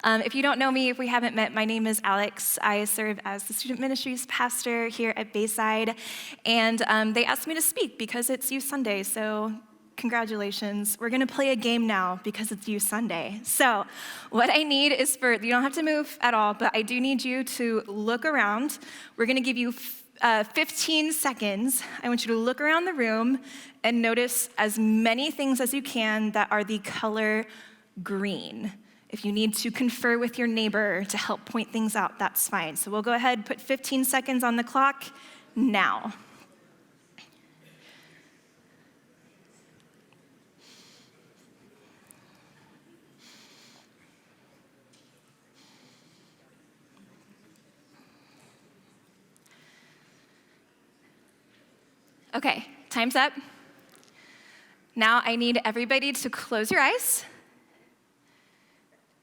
If you don't know me, if we haven't met, my name is Alex. I serve as the student ministries pastor here at Bayside, and they asked me to speak because it's Youth Sunday, so congratulations. We're gonna play a game now because it's Youth Sunday. So what I need is you don't have to move at all, but I do need you to look around. We're gonna give you 15 seconds. I want you to look around the room and notice as many things as you can that are the color green. If you need to confer with your neighbor to help point things out, that's fine. So we'll go ahead, put 15 seconds on the clock now. Okay, time's up. Now I need everybody to close your eyes.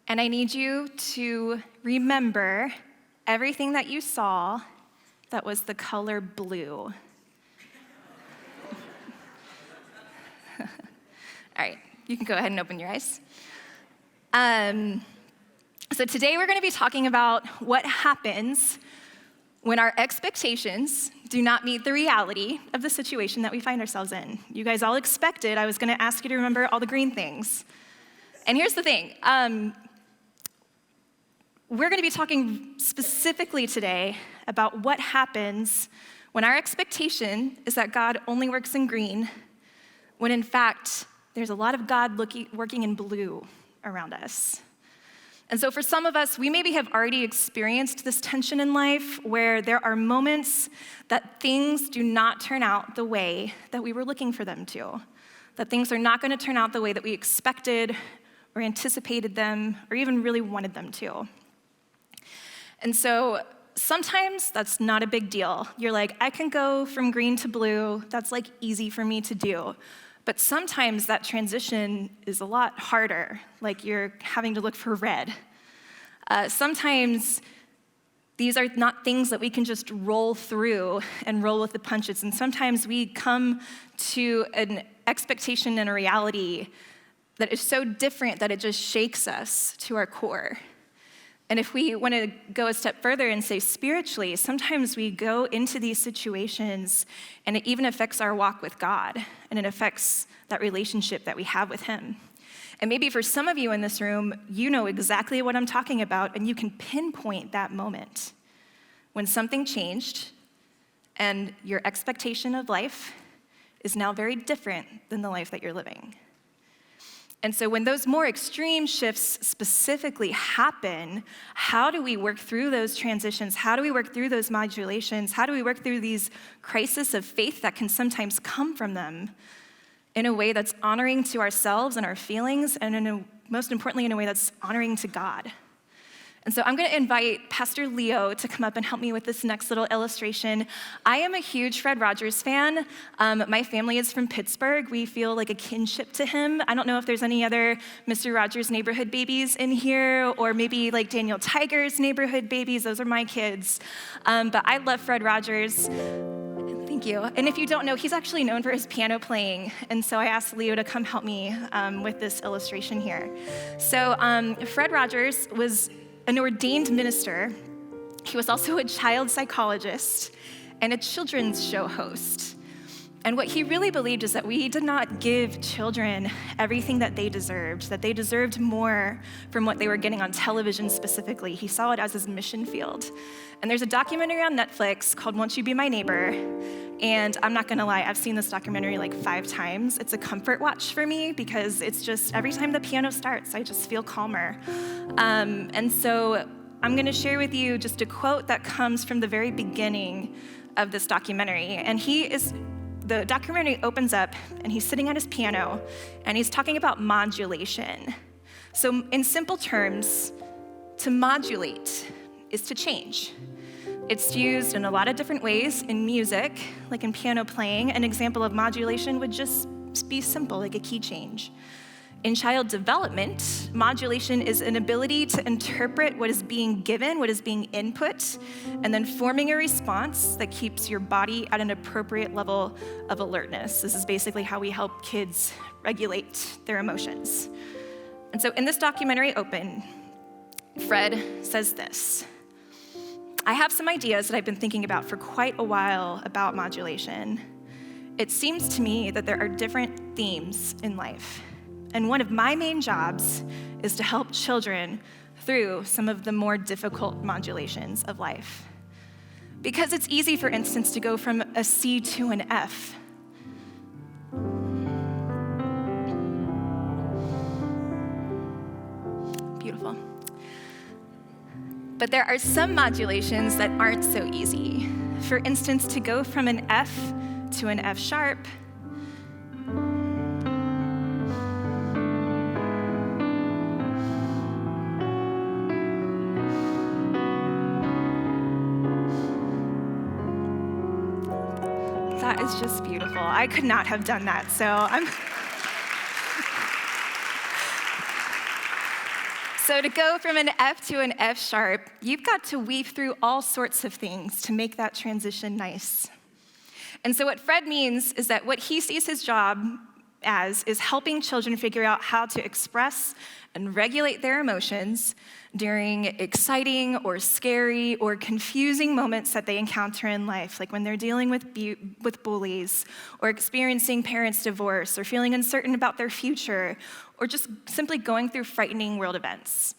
And I need you to remember everything that you saw that was the color blue. All right, you can go ahead and open your eyes. So today we're going to be talking about what happens when our expectations do not meet the reality of the situation that we find ourselves in. You guys all expected I was going to ask you to remember all the green things. And here's the thing. We're going to be talking specifically today about what happens when our expectation is that God only works in green, when in fact, there's a lot of God working in blue around us. And so for some of us, we maybe have already experienced this tension in life where there are moments that things do not turn out the way that we were looking for them to, that things are not going to turn out the way that we expected or anticipated them or even really wanted them to. And so sometimes that's not a big deal. You're like, I can go from green to blue. That's like easy for me to do. But sometimes that transition is a lot harder, like you're having to look for red. Sometimes these are not things that we can just roll through and roll with the punches. And sometimes we come to an expectation and a reality that is so different that it just shakes us to our core. And if we want to go a step further and say spiritually, sometimes we go into these situations and it even affects our walk with God, and it affects that relationship that we have with Him. And maybe for some of you in this room, you know exactly what I'm talking about, and you can pinpoint that moment when something changed and your expectation of life is now very different than the life that you're living. And so when those more extreme shifts specifically happen, how do we work through those transitions? How do we work through those modulations? How do we work through these crises of faith that can sometimes come from them in a way that's honoring to ourselves and our feelings, and most importantly, in a way that's honoring to God? And so I'm going to invite Pastor Leo to come up and help me with this next little illustration. I am a huge Fred Rogers fan. My family is from Pittsburgh. We feel like a kinship to him. I don't know if there's any other Mr. Rogers neighborhood babies in here, or maybe like Daniel Tiger's neighborhood babies. Those are my kids. But I love Fred Rogers. Thank you. And if you don't know, he's actually known for his piano playing. And so I asked Leo to come help me with this illustration here. So Fred Rogers was an ordained minister. He was also a child psychologist and a children's show host. And what he really believed is that we did not give children everything that they deserved more from what they were getting on television specifically. He saw it as his mission field. And there's a documentary on Netflix called Won't You Be My Neighbor? And I'm not gonna lie, I've seen this documentary like 5 times. It's a comfort watch for me because it's just, every time the piano starts, I just feel calmer. And so I'm gonna share with you just a quote that comes from the very beginning of this documentary. And the documentary opens up and he's sitting at his piano and he's talking about modulation. So in simple terms, to modulate is to change. It's used in a lot of different ways in music, like in piano playing. An example of modulation would just be simple, like a key change. In child development, modulation is an ability to interpret what is being given, what is being input, and then forming a response that keeps your body at an appropriate level of alertness. This is basically how we help kids regulate their emotions. And so in this documentary Fred says this: I have some ideas that I've been thinking about for quite a while about modulation. It seems to me that there are different themes in life, and one of my main jobs is to help children through some of the more difficult modulations of life. Because it's easy, for instance, to go from a C to an F. Beautiful. But there are some modulations that aren't so easy. For instance, to go from an F to an F sharp, that is just beautiful. I could not have done that, So to go from an F to an F sharp, you've got to weave through all sorts of things to make that transition nice. And so what Fred means is that what he sees his job as is helping children figure out how to express and regulate their emotions during exciting or scary or confusing moments that they encounter in life, like when they're dealing with bullies, or experiencing parents' divorce, or feeling uncertain about their future, or just simply going through frightening world events.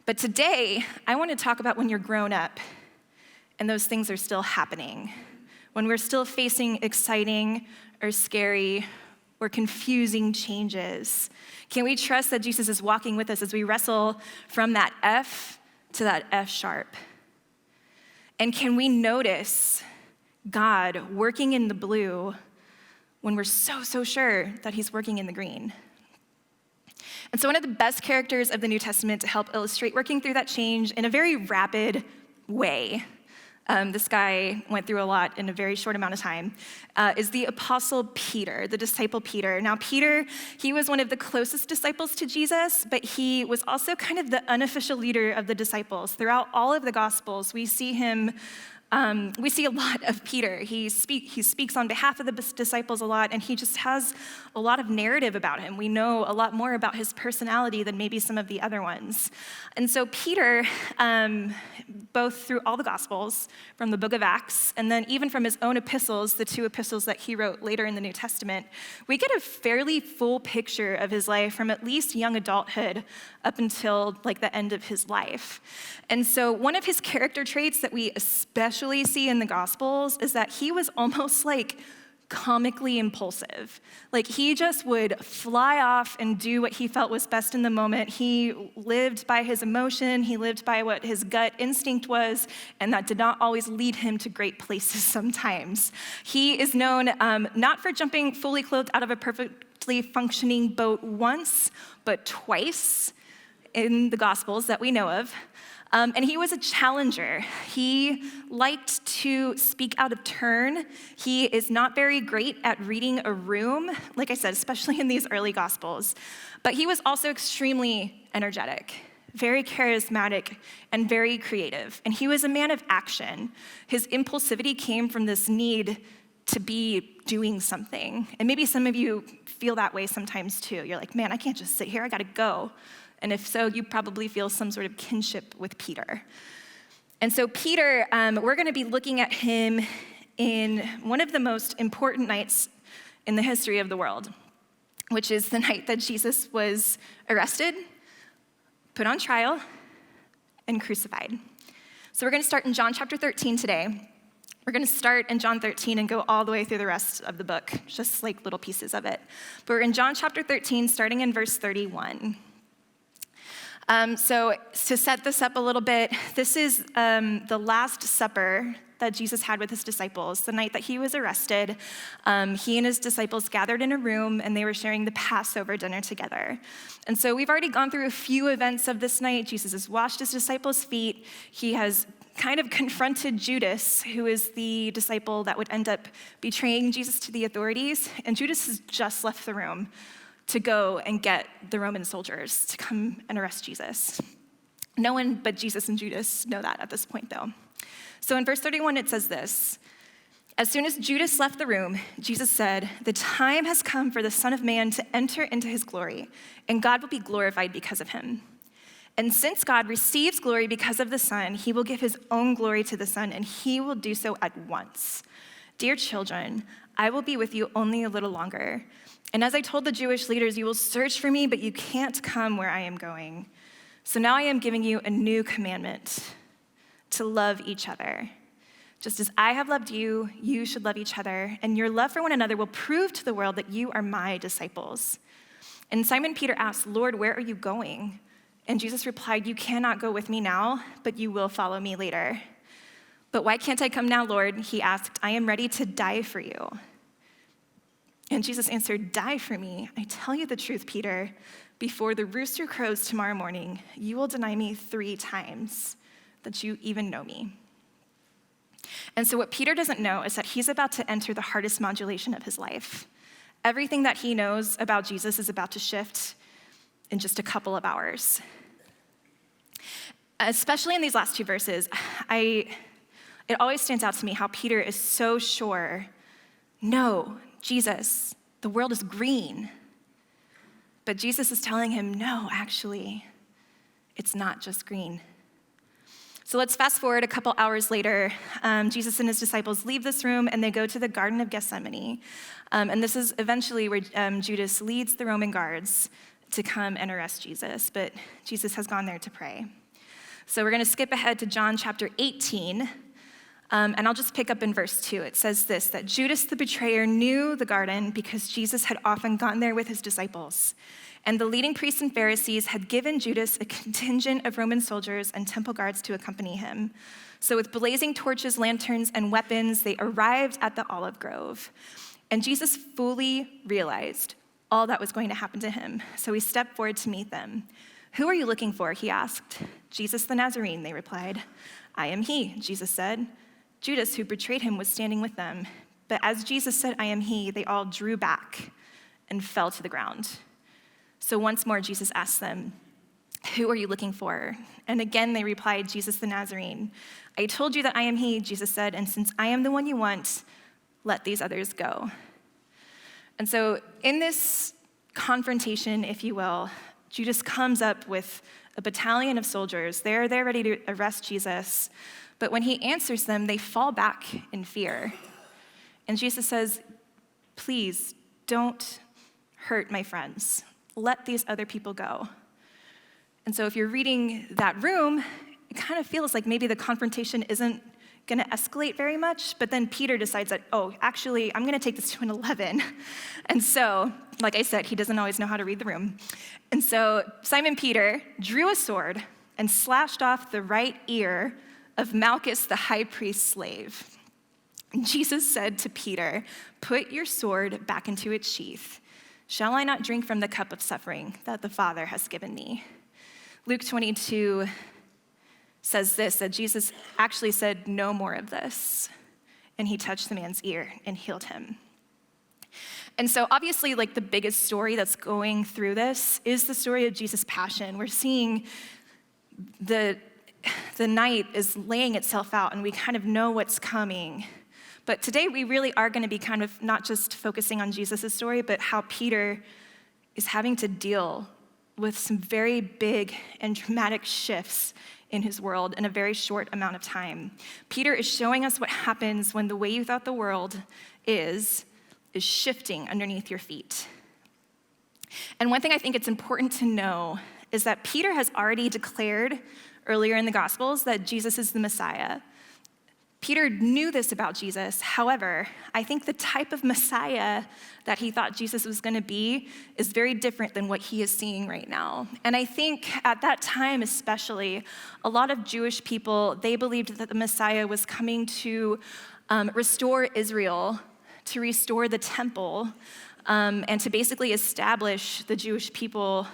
But today, I want to talk about when you're grown up and those things are still happening, when we're still facing exciting or scary or confusing changes. Can we trust that Jesus is walking with us as we wrestle from that F to that F sharp? And can we notice God working in the blue when we're so sure that he's working in the green? And so one of the best characters of the New Testament to help illustrate working through that change in a very rapid way, this guy went through a lot in a very short amount of time, is the apostle Peter, the disciple Peter. Now Peter, he was one of the closest disciples to Jesus, but he was also kind of the unofficial leader of the disciples. Throughout all of the Gospels, we see a lot of Peter. He speaks on behalf of the disciples a lot, and he just has a lot of narrative about him. We know a lot more about his personality than maybe some of the other ones. And so Peter, both through all the Gospels, from the book of Acts, and then even from his own epistles, the two epistles that he wrote later in the New Testament, we get a fairly full picture of his life from at least young adulthood up until like the end of his life. And so one of his character traits that we especially see in the Gospels is that he was almost like comically impulsive. Like he just would fly off and do what he felt was best in the moment. He lived by his emotion, he lived by what his gut instinct was, and that did not always lead him to great places sometimes. He is known not for jumping fully clothed out of a perfectly functioning boat once, but twice in the Gospels that we know of. And he was a challenger. He liked to speak out of turn. He is not very great at reading a room, like I said, especially in these early Gospels. But he was also extremely energetic, very charismatic, and very creative. And he was a man of action. His impulsivity came from this need to be doing something. And maybe some of you feel that way sometimes too. You're like, man, I can't just sit here, I gotta go. And if so, you probably feel some sort of kinship with Peter. And so Peter, we're going to be looking at him in one of the most important nights in the history of the world, which is the night that Jesus was arrested, put on trial, and crucified. So we're going to start in John chapter 13 today. We're going to start in John 13 and go all the way through the rest of the book, just like little pieces of it. But we're in John chapter 13, starting in verse 31. So to set this up a little bit, this is the Last Supper that Jesus had with his disciples. The night that he was arrested, he and his disciples gathered in a room and they were sharing the Passover dinner together. And so we've already gone through a few events of this night. Jesus has washed his disciples' feet. He has kind of confronted Judas, who is the disciple that would end up betraying Jesus to the authorities. And Judas has just left the room to go and get the Roman soldiers to come and arrest Jesus. No one but Jesus and Judas know that at this point, though. So in verse 31, it says this: as soon as Judas left the room, Jesus said, "The time has come for the Son of Man to enter into his glory, and God will be glorified because of him." And since God receives glory because of the Son, he will give his own glory to the Son, and he will do so at once. Dear children, I will be with you only a little longer. And as I told the Jewish leaders, you will search for me, but you can't come where I am going. So now I am giving you a new commandment, to love each other. Just as I have loved you, you should love each other, and your love for one another will prove to the world that you are my disciples. And Simon Peter asked, Lord, where are you going? And Jesus replied, you cannot go with me now, but you will follow me later. But why can't I come now, Lord? He asked, I am ready to die for you. And Jesus answered, die for me. I tell you the truth, Peter. Before the rooster crows tomorrow morning, you will deny me 3 times that you even know me. And so what Peter doesn't know is that he's about to enter the hardest modulation of his life. Everything that he knows about Jesus is about to shift in just a couple of hours. Especially in these last 2 verses, it always stands out to me how Peter is so sure, no, Jesus, the world is green. But Jesus is telling him, no, actually, it's not just green. So let's fast forward a couple hours later. Jesus and his disciples leave this room and they go to the Garden of Gethsemane. And this is eventually where Judas leads the Roman guards to come and arrest Jesus, but Jesus has gone there to pray. So we're gonna skip ahead to John chapter 18, and I'll just pick up in verse 2. It says this, that Judas the betrayer knew the garden because Jesus had often gone there with his disciples. And the leading priests and Pharisees had given Judas a contingent of Roman soldiers and temple guards to accompany him. So with blazing torches, lanterns, and weapons, they arrived at the olive grove. And Jesus fully realized all that was going to happen to him. So he stepped forward to meet them. Who are you looking for? He asked. Jesus the Nazarene, they replied. I am he, Jesus said. Judas, who betrayed him, was standing with them. But as Jesus said, I am he, they all drew back and fell to the ground. So once more, Jesus asked them, who are you looking for? And again, they replied, Jesus the Nazarene. I told you that I am he, Jesus said, and since I am the one you want, let these others go. And so in this confrontation, if you will, Judas comes up with a battalion of soldiers. They're ready to arrest Jesus. But when he answers them, they fall back in fear. And Jesus says, please don't hurt my friends. Let these other people go. And so if you're reading that room, it kind of feels like maybe the confrontation isn't going to escalate very much, but then Peter decides that, oh, actually, I'm going to take this to an 11. And so, like I said, he doesn't always know how to read the room. And so Simon Peter drew a sword and slashed off the right ear of Malchus, the high priest's slave. And Jesus said to Peter, put your sword back into its sheath. Shall I not drink from the cup of suffering that the Father has given me? Luke 22 says this, that Jesus actually said, no more of this. And he touched the man's ear and healed him. And so obviously, like the biggest story that's going through this is the story of Jesus' passion. We're seeing the night is laying itself out and we kind of know what's coming. But today we really are going to be kind of not just focusing on Jesus' story, but how Peter is having to deal with some very big and dramatic shifts in his world in a very short amount of time. Peter is showing us what happens when the way you thought the world is shifting underneath your feet. And one thing I think it's important to know is that Peter has already declared earlier in the Gospels that Jesus is the Messiah. Peter knew this about Jesus. However, I think the type of Messiah that he thought Jesus was going to be is very different than what he is seeing right now. And I think at that time especially, a lot of Jewish people, they believed that the Messiah was coming to restore Israel, to restore the temple, and to basically establish the Jewish people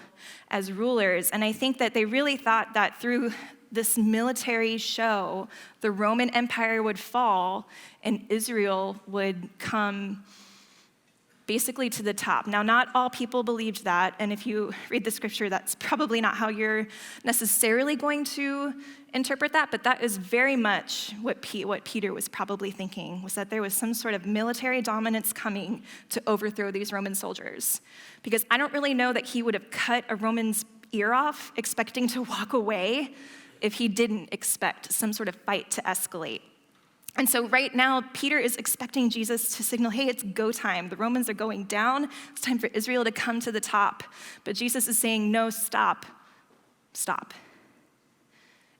as rulers. And I think that they really thought that through this military show, the Roman Empire would fall and Israel would come basically to the top. Now, not all people believed that, and if you read the scripture, that's probably not how you're necessarily going to interpret that, but that is very much what Peter was probably thinking, was that there was some sort of military dominance coming to overthrow these Roman soldiers. Because I don't really know that he would have cut a Roman's ear off, expecting to walk away if he didn't expect some sort of fight to escalate. And so right now, Peter is expecting Jesus to signal, hey, it's go time. The Romans are going down. It's time for Israel to come to the top. But Jesus is saying, no, stop. Stop.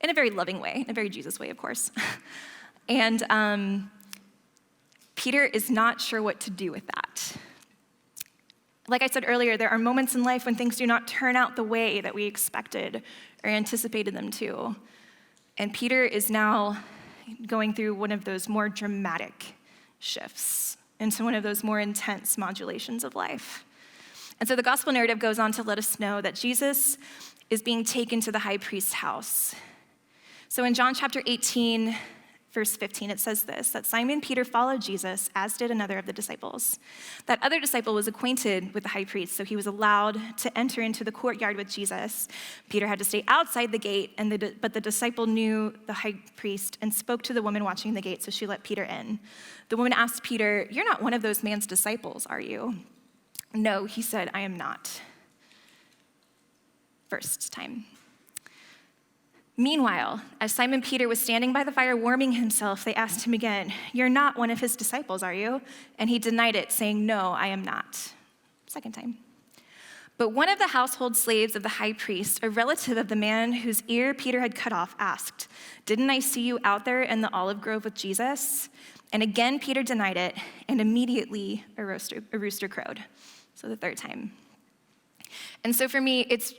In a very loving way, in a very Jesus way, of course. And Peter is not sure what to do with that. Like I said earlier, there are moments in life when things do not turn out the way that we expected or anticipated them to. And Peter is now going through one of those more dramatic shifts into one of those more intense modulations of life. And so the gospel narrative goes on to let us know that Jesus is being taken to the high priest's house. So in John chapter 18, verse 15, it says this, that Simon Peter followed Jesus, as did another of the disciples. That other disciple was acquainted with the high priest, so he was allowed to enter into the courtyard with Jesus. Peter had to stay outside the gate, but the disciple knew the high priest and spoke to the woman watching the gate, so she let Peter in. The woman asked Peter, "You're not one of those man's disciples, are you?" "No," he said, "I am not." First time. Meanwhile, as Simon Peter was standing by the fire warming himself, they asked him again, "You're not one of his disciples, are you?" And he denied it, saying, "No, I am not." Second time. But one of the household slaves of the high priest, a relative of the man whose ear Peter had cut off, asked, "Didn't I see you out there in the olive grove with Jesus?" And again Peter denied it, and immediately a rooster crowed. So the third time. And so for me, it's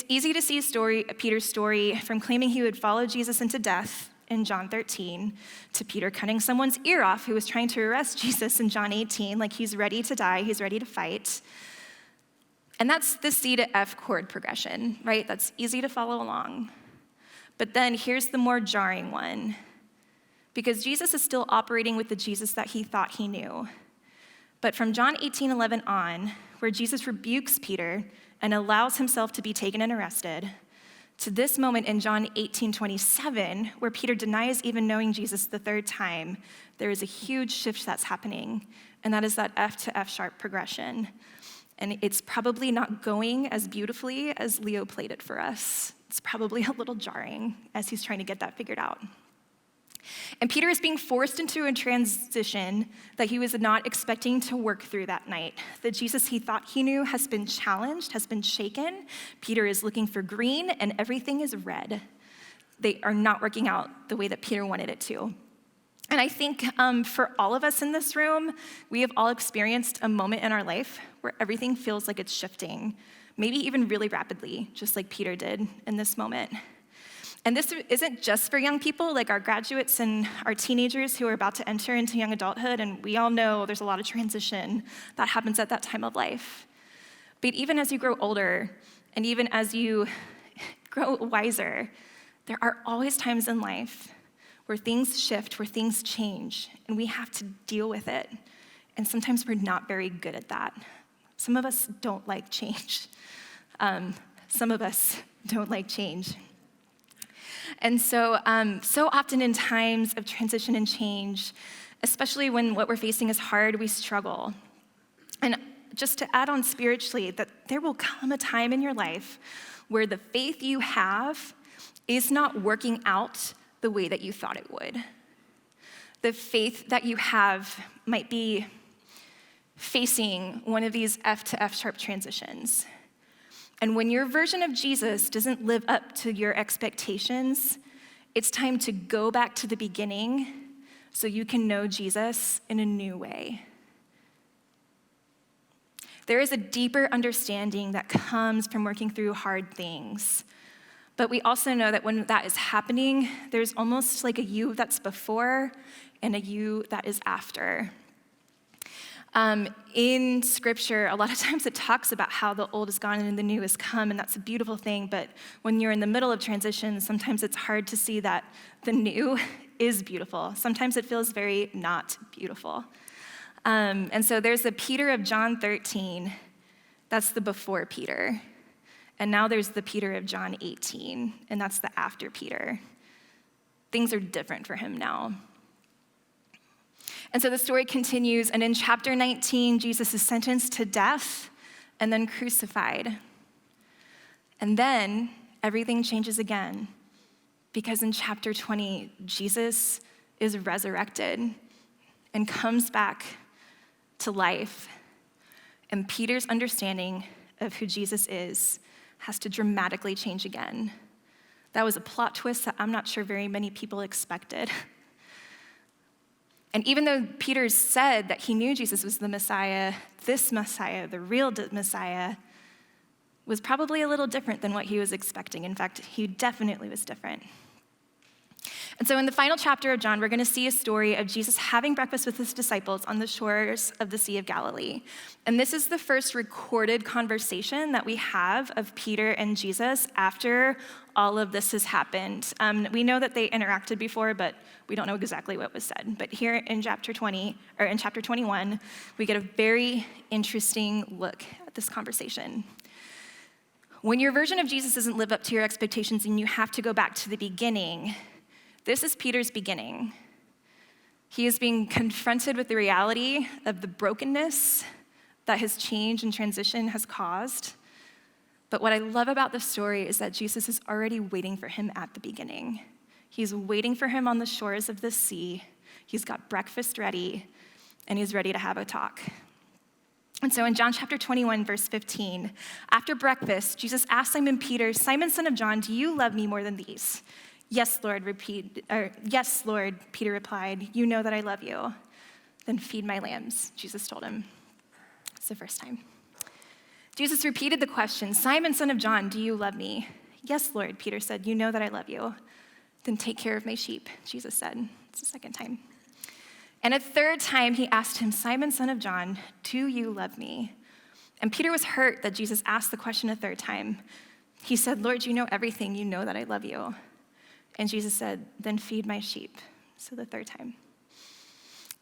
easy to see Peter's story from claiming he would follow Jesus into death in John 13 to Peter cutting someone's ear off who was trying to arrest Jesus in John 18, like he's ready to die, he's ready to fight. And that's the C to F chord progression, right? That's easy to follow along. But then here's the more jarring one, because Jesus is still operating with the Jesus that he thought he knew. But from John 18:11 on, where Jesus rebukes Peter and allows himself to be taken and arrested, to this moment in John 18:27, where Peter denies even knowing Jesus the third time, there is a huge shift that's happening, and that is that F to F sharp progression. And it's probably not going as beautifully as Leo played it for us. It's probably a little jarring as he's trying to get that figured out. And Peter is being forced into a transition that he was not expecting to work through that night. The Jesus he thought he knew has been challenged, has been shaken. Peter is looking for green, and everything is red. They are not working out the way that Peter wanted it to. And I think for all of us in this room, we have all experienced a moment in our life where everything feels like it's shifting, maybe even really rapidly, just like Peter did in this moment. And this isn't just for young people, like our graduates and our teenagers who are about to enter into young adulthood, and we all know there's a lot of transition that happens at that time of life. But even as you grow older, and even as you grow wiser, there are always times in life where things shift, where things change, and we have to deal with it. And sometimes we're not very good at that. Some of us don't like change. Some of us don't like change. And so often in times of transition and change, especially when what we're facing is hard, we struggle. And just to add on spiritually, that there will come a time in your life where the faith you have is not working out the way that you thought it would. The faith that you have might be facing one of these F to F sharp transitions. And when your version of Jesus doesn't live up to your expectations, it's time to go back to the beginning so you can know Jesus in a new way. There is a deeper understanding that comes from working through hard things. But we also know that when that is happening, there's almost like a you that's before and a you that is after. In scripture, a lot of times it talks about how the old is gone and the new has come, and that's a beautiful thing, but when you're in the middle of transition, sometimes it's hard to see that the new is beautiful. Sometimes it feels very not beautiful. And so there's the Peter of John 13, that's the before Peter. And now there's the Peter of John 18, and that's the after Peter. Things are different for him now. And so the story continues, and in chapter 19, Jesus is sentenced to death and then crucified. And then everything changes again, because in chapter 20, Jesus is resurrected and comes back to life. And Peter's understanding of who Jesus is has to dramatically change again. That was a plot twist that I'm not sure very many people expected. And even though Peter said that he knew Jesus was the Messiah, this Messiah, the real Messiah, was probably a little different than what he was expecting. In fact, he definitely was different. And so in the final chapter of John, we're going to see a story of Jesus having breakfast with his disciples on the shores of the Sea of Galilee. And this is the first recorded conversation that we have of Peter and Jesus after all of this has happened. We know that they interacted before, but we don't know exactly what was said. But here in chapter 21, we get a very interesting look at this conversation. When your version of Jesus doesn't live up to your expectations and you have to go back to the beginning, this is Peter's beginning. He is being confronted with the reality of the brokenness that his change and transition has caused. But what I love about this story is that Jesus is already waiting for him at the beginning. He's waiting for him on the shores of the sea. He's got breakfast ready, and he's ready to have a talk. And so in John chapter 21, verse 15, after breakfast, Jesus asked Simon Peter, "Simon, son of John, do you love me more than these?" Yes, Lord, Peter replied, "You know that I love you." "Then feed my lambs," Jesus told him. It's the first time. Jesus repeated the question, "Simon, son of John, do you love me?" "Yes, Lord," Peter said, "You know that I love you." "Then take care of my sheep," Jesus said. It's the second time. And a third time he asked him, "Simon, son of John, do you love me?" And Peter was hurt that Jesus asked the question a third time. He said, "Lord, you know everything. You know that I love you." And Jesus said, "Then feed my sheep." So the third time.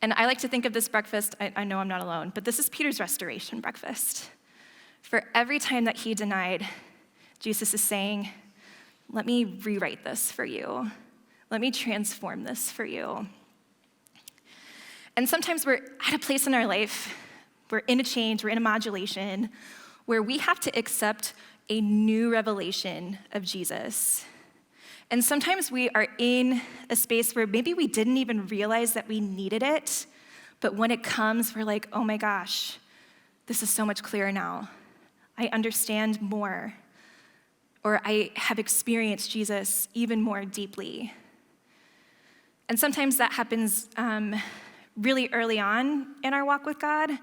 And I like to think of this breakfast, I know I'm not alone, but this is Peter's restoration breakfast. For every time that he denied, Jesus is saying, "Let me rewrite this for you. Let me transform this for you." And sometimes we're at a place in our life, we're in a change, we're in a modulation, where we have to accept a new revelation of Jesus. And sometimes we are in a space where maybe we didn't even realize that we needed it, but when it comes, we're like, "Oh my gosh, this is so much clearer now. I understand more," or "I have experienced Jesus even more deeply." And sometimes that happens really early on in our walk with God,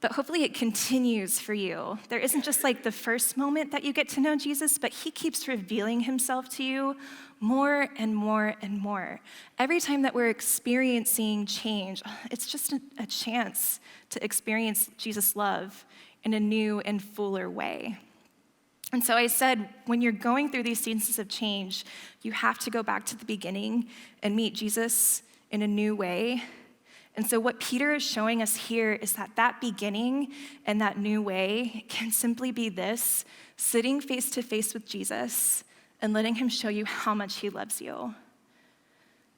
but hopefully it continues for you. There isn't just like the first moment that you get to know Jesus, but he keeps revealing himself to you more and more and more. Every time that we're experiencing change, it's just a chance to experience Jesus' love in a new and fuller way. And so I said, when you're going through these seasons of change, you have to go back to the beginning and meet Jesus in a new way. And so what Peter is showing us here is that beginning and that new way can simply be this: sitting face to face with Jesus and letting him show you how much he loves you.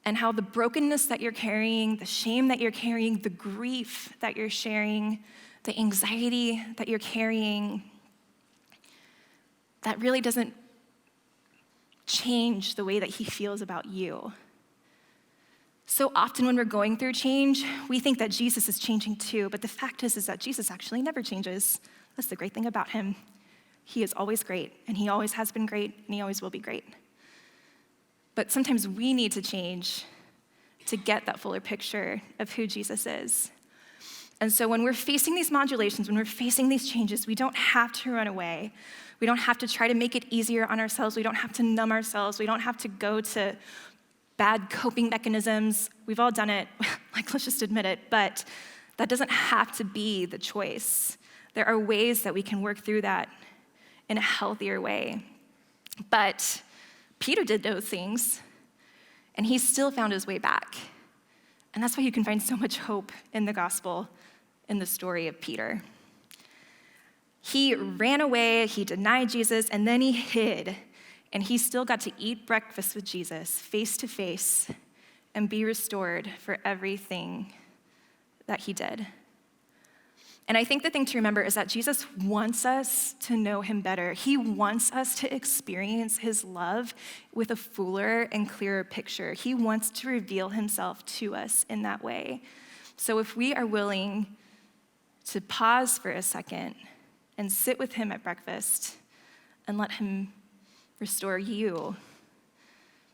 And how the brokenness that you're carrying, the shame that you're carrying, the grief that you're sharing, the anxiety that you're carrying, that really doesn't change the way that he feels about you. So often when we're going through change, we think that Jesus is changing too, but the fact is that Jesus actually never changes. That's the great thing about him. He is always great, and he always has been great, and he always will be great. But sometimes we need to change to get that fuller picture of who Jesus is. And so when we're facing these modulations, when we're facing these changes, we don't have to run away. We don't have to try to make it easier on ourselves. We don't have to numb ourselves. We don't have to go to bad coping mechanisms. We've all done it, like, let's just admit it, but that doesn't have to be the choice. There are ways that we can work through that in a healthier way. But Peter did those things, and he still found his way back. And that's why you can find so much hope in the gospel, in the story of Peter. He ran away, he denied Jesus, and then he hid. And he still got to eat breakfast with Jesus face to face and be restored for everything that he did. And I think the thing to remember is that Jesus wants us to know him better. He wants us to experience his love with a fuller and clearer picture. He wants to reveal himself to us in that way. So if we are willing to pause for a second and sit with him at breakfast and let him restore you,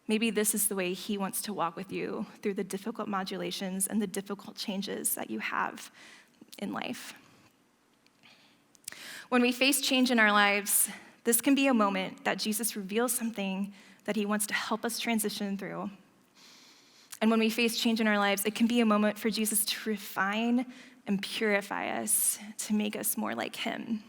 maybe this is the way he wants to walk with you through the difficult modulations and the difficult changes that you have in life. When we face change in our lives, this can be a moment that Jesus reveals something that he wants to help us transition through. And when we face change in our lives, it can be a moment for Jesus to refine and purify us, to make us more like him.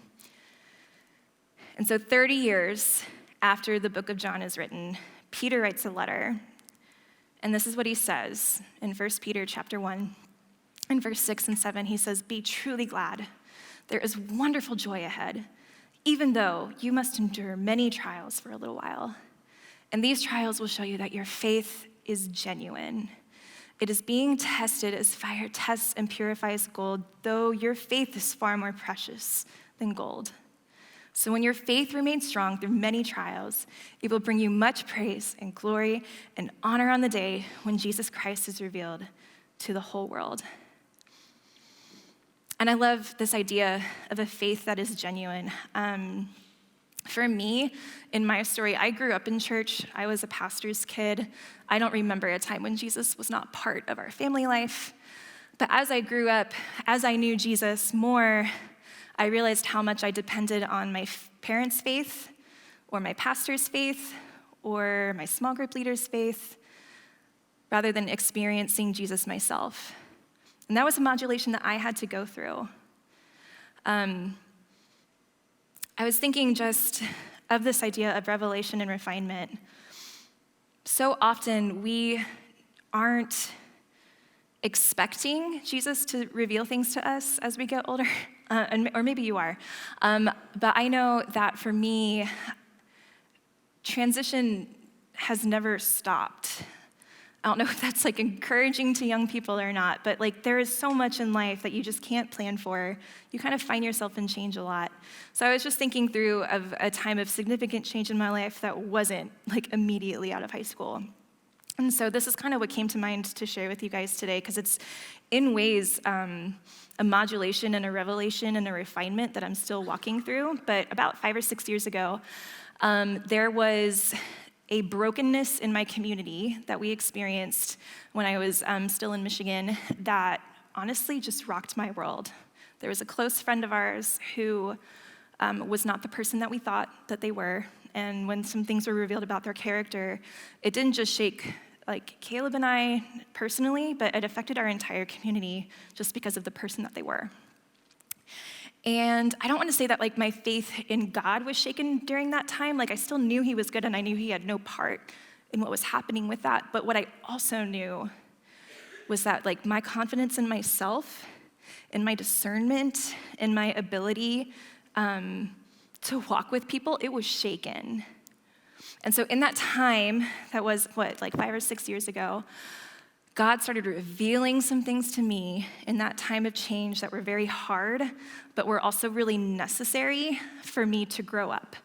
And so 30 years after the book of John is written, Peter writes a letter, and this is what he says in 1 Peter chapter 1, in verse 6 and 7. He says, "Be truly glad. There is wonderful joy ahead, even though you must endure many trials for a little while. And these trials will show you that your faith is genuine. It is being tested as fire tests and purifies gold, though your faith is far more precious than gold. So when your faith remains strong through many trials, it will bring you much praise and glory and honor on the day when Jesus Christ is revealed to the whole world." And I love this idea of a faith that is genuine. For me, in my story, I grew up in church. I was a pastor's kid. I don't remember a time when Jesus was not part of our family life. But as I grew up, as I knew Jesus more, I realized how much I depended on my parents' faith, or my pastor's faith, or my small group leader's faith, rather than experiencing Jesus myself. And that was a modulation that I had to go through. I was thinking just of this idea of revelation and refinement. So often we aren't expecting Jesus to reveal things to us as we get older, or maybe you are. But I know that for me, transition has never stopped. I don't know if that's encouraging to young people or not, but there is so much in life that you just can't plan for. You kind of find yourself in change a lot. So I was just thinking through of a time of significant change in my life that wasn't immediately out of high school. And so this is kind of what came to mind to share with you guys today, because it's in ways a modulation and a revelation and a refinement that I'm still walking through. But about 5 or 6 years ago, there was a brokenness in my community that we experienced when I was still in Michigan that honestly just rocked my world. There was a close friend of ours who was not the person that we thought that they were, and when some things were revealed about their character, it didn't just shake Caleb and I personally, but it affected our entire community just because of the person that they were. And I don't want to say that my faith in God was shaken during that time. I still knew he was good, and I knew he had no part in what was happening with that. But what I also knew was that my confidence in myself, in my discernment, in my ability to walk with people, it was shaken. And so in that time, that was 5 or 6 years ago, God started revealing some things to me in that time of change that were very hard, but were also really necessary for me to grow up.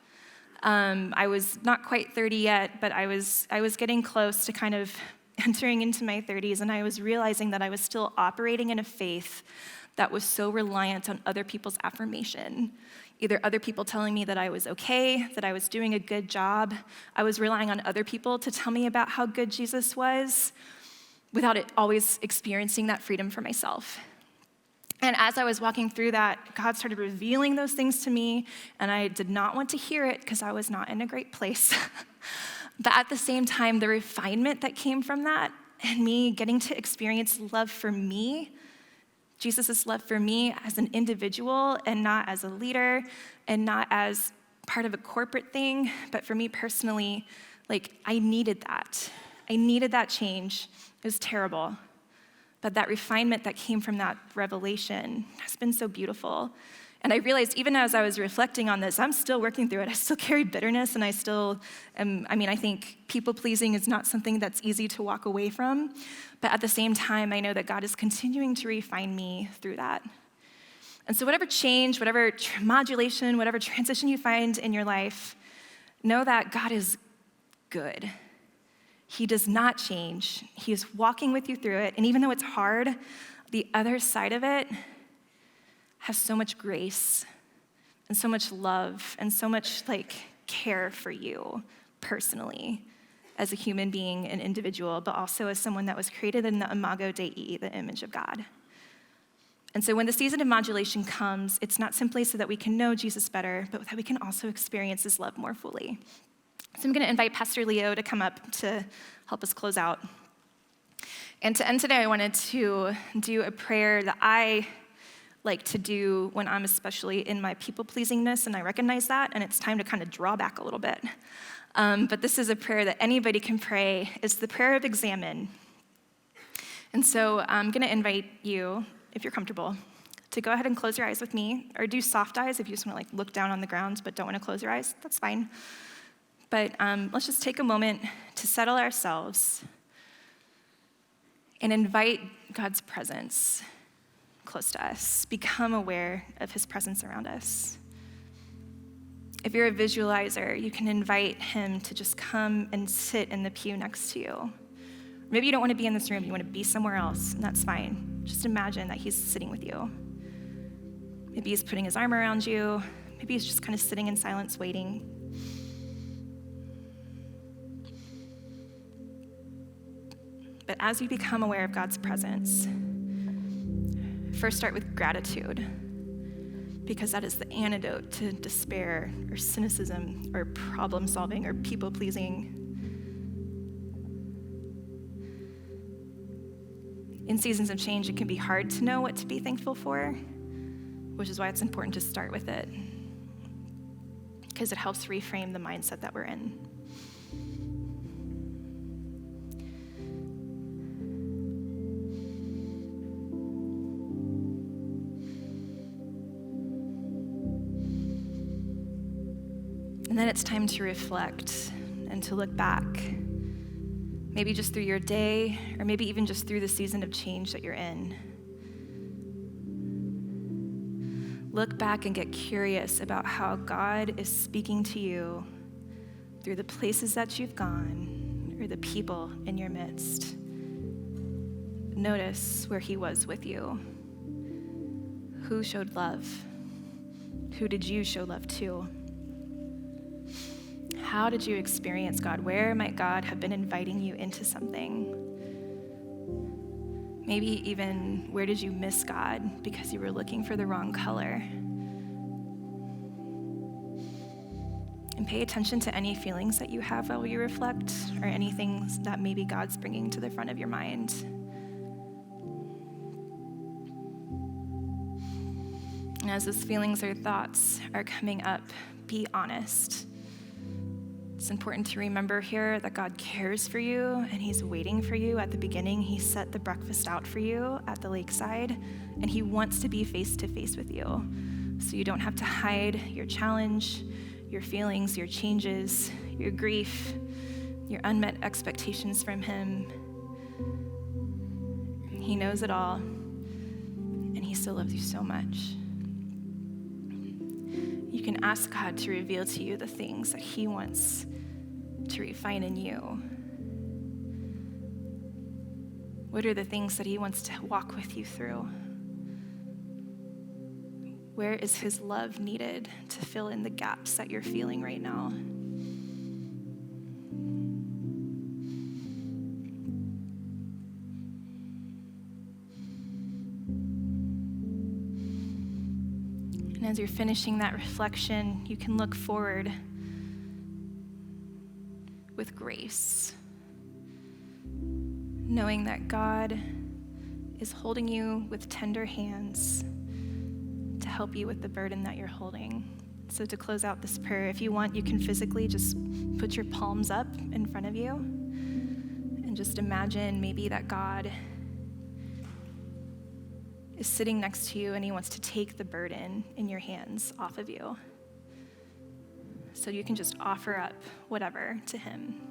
I was not quite 30 yet, but I was getting close to kind of entering into my 30s, and I was realizing that I was still operating in a faith that was so reliant on other people's affirmation. Either other people telling me that I was okay, that I was doing a good job. I was relying on other people to tell me about how good Jesus was, without it always experiencing that freedom for myself. And as I was walking through that, God started revealing those things to me, and I did not want to hear it because I was not in a great place. But at the same time, the refinement that came from that, and me getting to experience love for me, Jesus' love for me as an individual and not as a leader and not as part of a corporate thing, but for me personally, I needed that. I needed that change. It was terrible. But that refinement that came from that revelation has been so beautiful. And I realized even as I was reflecting on this, I'm still working through it. I still carry bitterness, and I still am, I think people-pleasing is not something that's easy to walk away from. But at the same time, I know that God is continuing to refine me through that. And so whatever change, whatever modulation, whatever transition you find in your life, know that God is good. He does not change. He is walking with you through it. And even though it's hard, the other side of it has so much grace and so much love and so much care for you personally as a human being, an individual, but also as someone that was created in the imago Dei, the image of God. And so when the season of modulation comes, it's not simply so that we can know Jesus better, but that we can also experience his love more fully. So I'm going to invite Pastor Leo to come up to help us close out. And to end today, I wanted to do a prayer that I like to do when I'm especially in my people-pleasingness, and I recognize that, and it's time to kind of draw back a little bit. But this is a prayer that anybody can pray. It's the prayer of examine. And so I'm going to invite you, if you're comfortable, to go ahead and close your eyes with me, or do soft eyes if you just want to look down on the ground but don't want to close your eyes. That's fine. But let's just take a moment to settle ourselves and invite God's presence close to us. Become aware of his presence around us. If you're a visualizer, you can invite him to just come and sit in the pew next to you. Maybe you don't want to be in this room, you want to be somewhere else, and that's fine. Just imagine that he's sitting with you. Maybe he's putting his arm around you. Maybe he's just kind of sitting in silence, waiting. But as you become aware of God's presence, first start with gratitude, because that is the antidote to despair or cynicism or problem solving or people pleasing. In seasons of change, it can be hard to know what to be thankful for, which is why it's important to start with it, because it helps reframe the mindset that we're in. And then it's time to reflect and to look back, maybe just through your day, or maybe even just through the season of change that you're in. Look back and get curious about how God is speaking to you through the places that you've gone or the people in your midst. Notice where he was with you. Who showed love? Who did you show love to? How did you experience God? Where might God have been inviting you into something? Maybe even where did you miss God because you were looking for the wrong color? And pay attention to any feelings that you have while you reflect, or anything that maybe God's bringing to the front of your mind. And as those feelings or thoughts are coming up, be honest. It's important to remember here that God cares for you and he's waiting for you. At the beginning, he set the breakfast out for you at the lakeside, and he wants to be face to face with you. So you don't have to hide your challenge, your feelings, your changes, your grief, your unmet expectations from him. He knows it all, and he still loves you so much. You can ask God to reveal to you the things that he wants to refine in you. What are the things that he wants to walk with you through? Where is his love needed to fill in the gaps that you're feeling right now? And as you're finishing that reflection, you can look forward with grace, knowing that God is holding you with tender hands to help you with the burden that you're holding. So to close out this prayer, if you want, you can physically just put your palms up in front of you and just imagine maybe that God is sitting next to you and he wants to take the burden in your hands off of you. So you can just offer up whatever to him.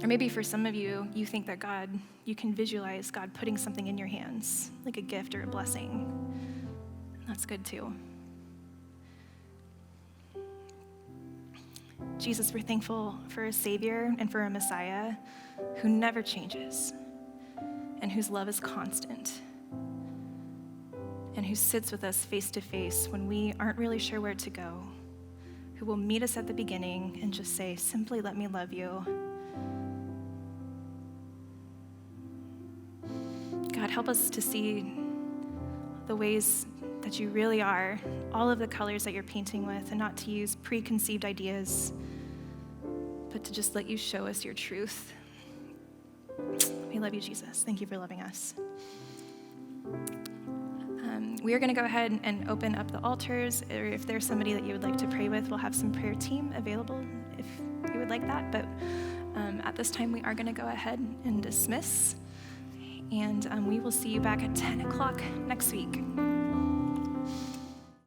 Or maybe for some of you, you think that you can visualize God putting something in your hands, like a gift or a blessing. That's good too. Jesus, we're thankful for a Savior and for a Messiah who never changes and whose love is constant and who sits with us face to face when we aren't really sure where to go, who will meet us at the beginning and just say, simply let me love you. God, help us to see the ways that you really are, all of the colors that you're painting with, and not to use preconceived ideas, but to just let you show us your truth. We love you, Jesus. Thank you for loving us. We are going to go ahead and open up the altars, or if there's somebody that you would like to pray with, we'll have some prayer team available if you would like that. But at this time, we are going to go ahead and dismiss, and we will see you back at 10 o'clock next week.